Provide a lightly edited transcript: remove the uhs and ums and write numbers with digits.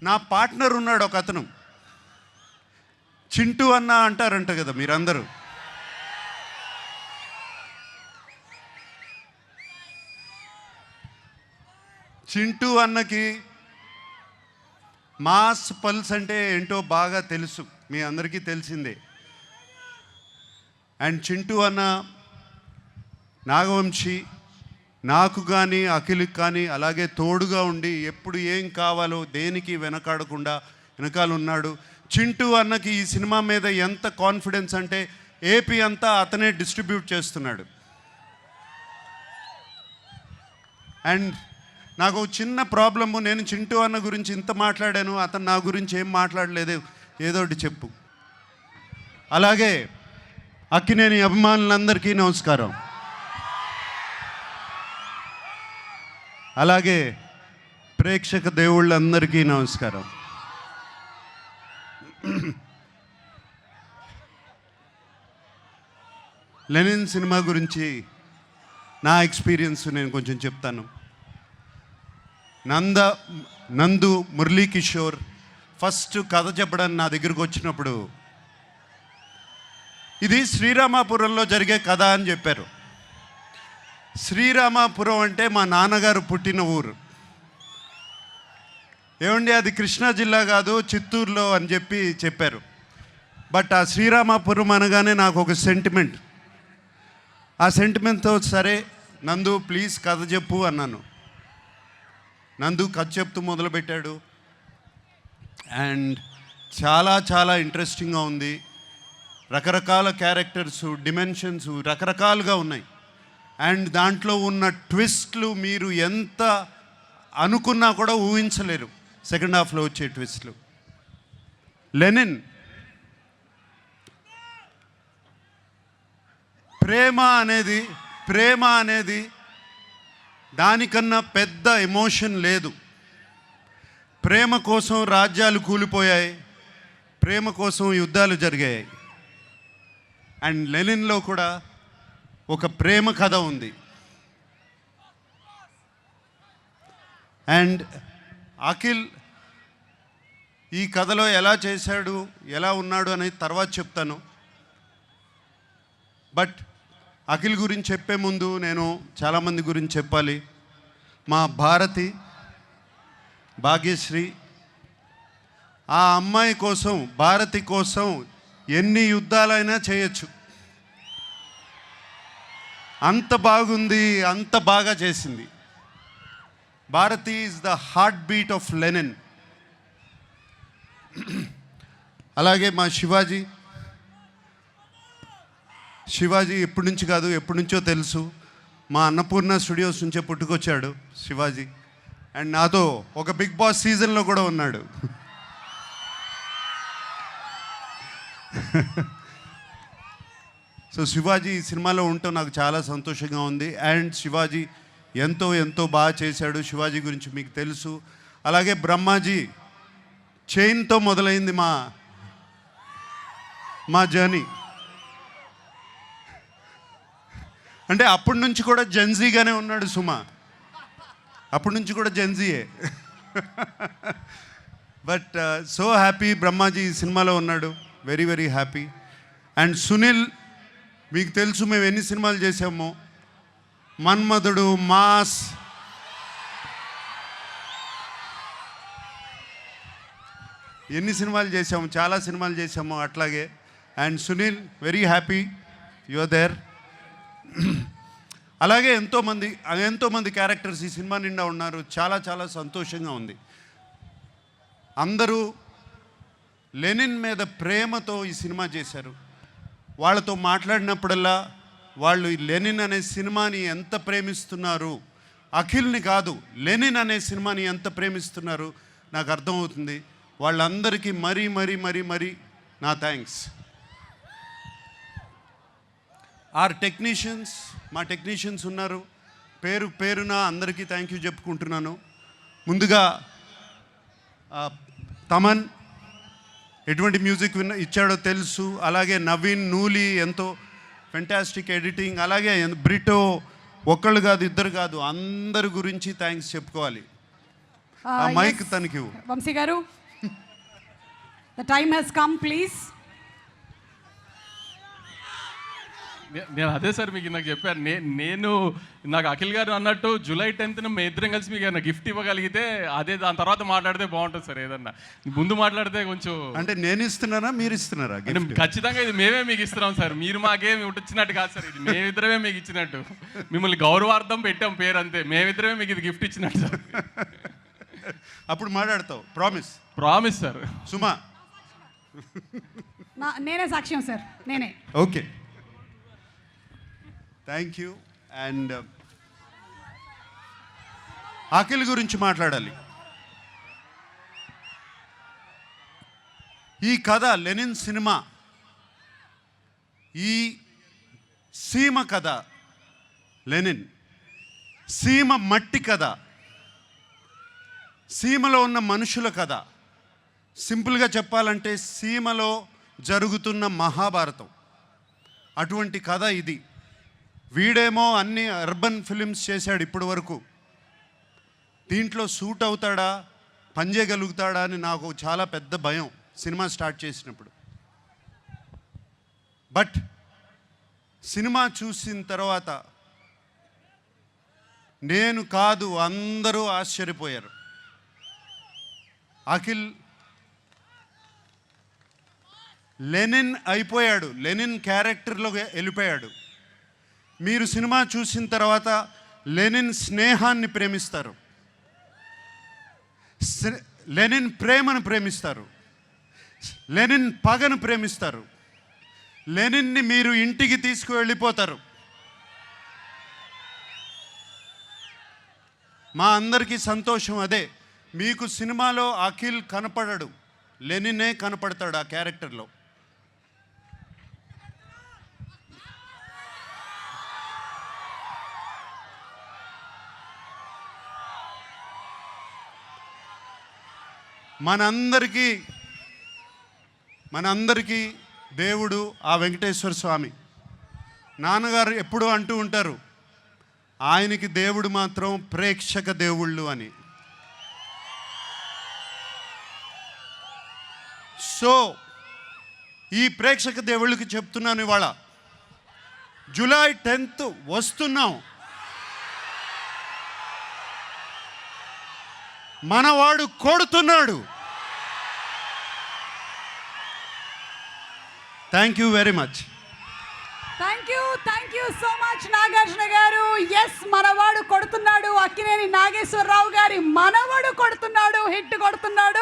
నా పార్ట్నర్ ఉన్నాడు ఒక అతను, చింటూ అన్న అంటారంట కదా మీరందరూ. చింటూ అన్నకి మాస్ పల్స్ అంటే ఏంటో బాగా తెలుసు, మీ అందరికీ తెలిసిందే. అండ్ చింటూ అన్న నాగవంశీ నాకు కానీ అఖిల్కి కానీ అలాగే తోడుగా ఉండి ఎప్పుడు ఏం కావాలో దేనికి వెనకాడకుండా వెనకాల ఉన్నాడు. చింటూ అన్నకి ఈ సినిమా మీద ఎంత కాన్ఫిడెన్స్ అంటే ఏపీ అంతా అతనే డిస్ట్రిబ్యూట్ చేస్తున్నాడు. అండ్ నాకు చిన్న ప్రాబ్లము, నేను చింటూ అన్న గురించి ఇంత మాట్లాడాను, అతను నా గురించి ఏం మాట్లాడలేదు, ఏదో ఒకటి చెప్పు. అలాగే అక్కినేని అభిమానులందరికీ నమస్కారం. అలాగే ప్రేక్షక దేవుళ్ళందరికీ నమస్కారం. లెనిన్ సినిమా గురించి నా ఎక్స్పీరియన్స్ నేను కొంచెం చెప్తాను. నందు మురళీకిషోర్ ఫస్ట్ కథ చెప్పడానికి నా దగ్గరకు వచ్చినప్పుడు ఇది శ్రీరామాపురంలో జరిగే కథ అని చెప్పారు. శ్రీరామాపురం అంటే మా నాన్నగారు పుట్టిన ఊరు. ఏమండి అది కృష్ణా జిల్లా కాదు, చిత్తూరులో అని చెప్పారు. బట్ ఆ శ్రీరామాపురం అనగానే నాకు ఒక సెంటిమెంట్. ఆ సెంటిమెంట్తో సరే నందు ప్లీజ్ కథ చెప్పు అన్నాను. నందు కథ చెప్తూ మొదలుపెట్టాడు. అండ్ చాలా చాలా ఇంట్రెస్టింగ్గా ఉంది. రకరకాల క్యారెక్టర్స్, డిమెన్షన్స్ రకరకాలుగా ఉన్నాయి. అండ్ దాంట్లో ఉన్న ట్విస్ట్లు మీరు ఎంత అనుకున్నా కూడా ఊహించలేరు. సెకండ్ హాఫ్లో వచ్చే ట్విస్ట్లు. లెనిన్ ప్రేమ అనేది దానికన్నా పెద్ద ఎమోషన్ లేదు. ప్రేమ కోసం రాజ్యాలు కూలిపోయాయి, ప్రేమ కోసం యుద్ధాలు జరిగాయి. అండ్ లెనిన్లో కూడా ఒక ప్రేమ కథ ఉంది. అండ్ అఖిల్ ఈ కథలో ఎలా చేశాడు, ఎలా ఉన్నాడు అనేది తర్వాత చెప్తాను. బట్ అఖిల్ గురించి చెప్పే ముందు నేను చాలామంది గురించి చెప్పాలి. మా భాగ్యశ్రీ, ఆ అమ్మాయి కోసం, భారతి కోసం ఎన్ని యుద్ధాలైనా చేయొచ్చు. అంత బాగుంది, అంత బాగా చేసింది. Bharathi is the heartbeat of ఆఫ్ లెనిన్. అలాగే మా శివాజీ ఎప్పటి నుంచి కాదు, ఎప్పటి నుంచో తెలుసు. మా అన్నపూర్ణ స్టూడియోస్ నుంచే పుట్టుకొచ్చాడు శివాజీ. అండ్ నాతో ఒక బిగ్ బాస్ సీజన్లో కూడా ఉన్నాడు. సో శివాజీ ఈ సినిమాలో ఉండటం నాకు చాలా సంతోషంగా ఉంది. అండ్ శివాజీ ఎంతో బాగా చేశాడు. శివాజీ గురించి మీకు తెలుసు. అలాగే బ్రహ్మాజీ చైన్తో మొదలైంది మా జర్నీ. అంటే అప్పటి నుంచి కూడా జెన్జీగానే ఉన్నాడు సుమా, అప్పటి నుంచి కూడా జెన్జీయే. బట్ సో హ్యాపీ బ్రహ్మాజీ ఈ సినిమాలో ఉన్నాడు. Very very happy. And Sunil, మీకు తెలుసు మేము ఎన్ని సినిమాలు చేసామో. మన్మధుడు, మాస్, ఎన్ని సినిమాలు చేసాము, చాలా సినిమాలు చేసాము అట్లాగే. And Sunil, very happy you are there. అలాగే ఎంతోమంది క్యారెక్టర్స్ ఈ సినిమా నిండా ఉన్నారు. చాలా చాలా సంతోషంగా ఉంది. అందరూ లెనిన్ మీద ప్రేమతో ఈ సినిమా చేశారు. వాళ్ళతో మాట్లాడినప్పుడల్లా వాళ్ళు ఈ లెనిన్ అనే సినిమాని ఎంత ప్రేమిస్తున్నారు, అఖిల్ని కాదు లెనిన్ అనే సినిమాని ఎంత ప్రేమిస్తున్నారు నాకు అర్థమవుతుంది. వాళ్ళందరికీ మరీ నా థ్యాంక్స్. మా టెక్నీషియన్స్ ఉన్నారు, పేరున అందరికీ థ్యాంక్ యూ చెప్పుకుంటున్నాను. ముందుగా తమన్ ఎటువంటి మ్యూజిక్ ఇచ్చాడో తెలుసు. అలాగే నవీన్, నూలి ఎంతో ఫెంటాస్టిక్ ఎడిటింగ్. అలాగే బ్రిటో, ఒక్కళ్ళు కాదు, ఇద్దరు కాదు, అందరి గురించి థ్యాంక్స్ చెప్పుకోవాలి. ఆ మైక్ తనకి ఇవ్వు. వంశీ గారు, the time has come please. నేను అదే సార్ మీకు నాకు చెప్పాను, నేను నాకు అఖిల్ గారు అన్నట్టు జూలై 10th మేము ఇద్దరం కలిసి మీకు ఏమైనా గిఫ్ట్ ఇవ్వగలిగితే అదే, దాని తర్వాత మాట్లాడితే బాగుంటుంది సార్. ఏదన్నా ముందు మాట్లాడితే కొంచెం, అంటే నేను ఇస్తున్నానా మీరు ఇస్తున్నారా? ఖచ్చితంగా ఇది మేమే మీకు ఇస్తున్నాం సార్, మీరు మాకేమి ఇచ్చినట్టు కాదు సార్, ఇది మేమిద్దరమే మీకు ఇచ్చినట్టు, మిమ్మల్ని గౌరవార్థం పెట్టాం పేరు అంతే, మేమిద్దరమే మీకు ఇది గిఫ్ట్ ఇచ్చినట్టు సార్. అప్పుడు మాట్లాడతావు, ప్రామిస్. Promise sir. సుమా, నేనే సాక్ష్యం సార్, నేనే. Okay, thank you. And Akhil గురించి మాట్లాడాలి. ఈ కథ లెనిన్ సినిమా, ఈ సీమ కథ, లెనిన్ సీమ మట్టి కథ, సీమలో ఉన్న మనుషుల కథ. సింపుల్గా చెప్పాలంటే సీమలో జరుగుతున్న మహాభారతం, అటువంటి కథ ఇది. వీడేమో అన్ని అర్బన్ ఫిలిమ్స్ చేశాడు ఇప్పటి వరకు, దీంట్లో సూట్ అవుతాడా, పనిచేయగలుగుతాడా అని నాకు చాలా పెద్ద భయం సినిమా స్టార్ట్ చేసినప్పుడు. బట్ సినిమా చూసిన తర్వాత నేను కాదు అందరూ ఆశ్చర్యపోయారు. అఖిల్ లెనిన్ అయిపోయాడు, లెనిన్ క్యారెక్టర్లో వెళ్ళిపోయాడు. మీరు సినిమా చూసిన తర్వాత లెనిన్ స్నేహాన్ని ప్రేమిస్తారు, లెనిన్ ప్రేమను ప్రేమిస్తారు, లెనిన్ పగను ప్రేమిస్తారు, లెనిన్ని మీరు ఇంటికి తీసుకువెళ్ళిపోతారు. మా అందరికీ సంతోషం అదే. మీకు సినిమాలో అఖిల్ కనపడడు, లెనినే కనపడతాడు ఆ క్యారెక్టర్లో. మనందరికీ దేవుడు ఆ వెంకటేశ్వర స్వామి. నాన్నగారు ఎప్పుడూ అంటూ ఉంటారు, ఆయనకి దేవుడు మాత్రం ప్రేక్షక దేవుళ్ళు అని. సో ఈ ప్రేక్షక దేవుళ్ళకి చెప్తున్నాను, ఇవాళ జూలై 10th వస్తున్నాం, మనవాడు కొడుతున్నాడు. Thank you very much. Thank you so much Nagarjuna గారు. ఎస్, మనవాడు కొడుతున్నాడు. అక్కినేని నాగేశ్వరరావు గారి మనవడు కొడుతున్నాడు, హిట్ కొడుతున్నాడు.